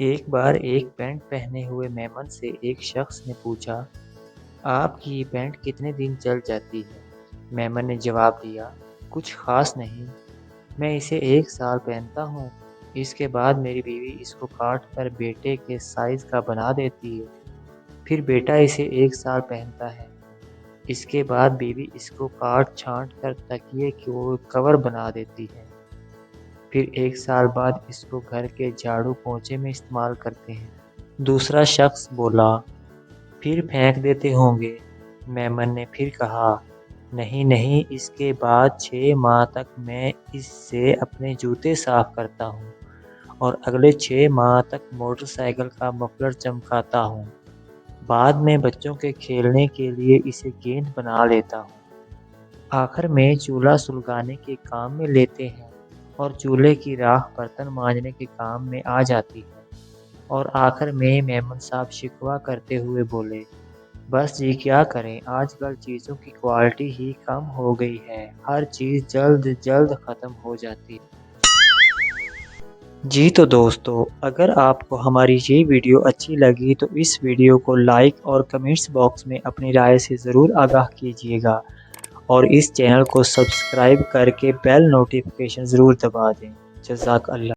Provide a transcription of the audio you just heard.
ایک بار ایک پینٹ پہنے ہوئے میمن سے ایک شخص نے پوچھا، آپ کی یہ پینٹ کتنے دن چل جاتی ہے؟ میمن نے جواب دیا، کچھ خاص نہیں، میں اسے 1 سال پہنتا ہوں، اس کے بعد میری بیوی اس کو کاٹ کر بیٹے کے سائز کا بنا دیتی ہے، پھر بیٹا اسے 1 سال پہنتا ہے، اس کے بعد بیوی اس کو کاٹ چھانٹ کر تکیے کو کور بنا دیتی ہے، پھر 1 سال بعد اس کو گھر کے جھاڑو پونچھے میں استعمال کرتے ہیں۔ دوسرا شخص بولا، پھر پھینک دیتے ہوں گے؟ میمن نے پھر کہا، نہیں نہیں، اس کے بعد 6 ماہ تک میں اس سے اپنے جوتے صاف کرتا ہوں اور اگلے 6 ماہ تک موٹر سائیکل کا مفلر چمکاتا ہوں، بعد میں بچوں کے کھیلنے کے لیے اسے گیند بنا لیتا ہوں، آخر میں چولہا سلگانے کے کام میں لیتے ہیں اور چولہے کی راکھ برتن مانجنے کے کام میں آ جاتی ہے، اور آخر میں میمن صاحب شکوہ کرتے ہوئے بولے، بس جی کیا کریں، آج کل چیزوں کی کوالٹی ہی کم ہو گئی ہے، ہر چیز جلد جلد ختم ہو جاتی ہے۔ جی تو دوستو، اگر آپ کو ہماری یہ ویڈیو اچھی لگی تو اس ویڈیو کو لائک اور کمنٹس باکس میں اپنی رائے سے ضرور آگاہ کیجیے گا، اور اس چینل کو سبسکرائب کر کے بیل نوٹیفیکیشن ضرور دبا دیں۔ جزاک اللہ۔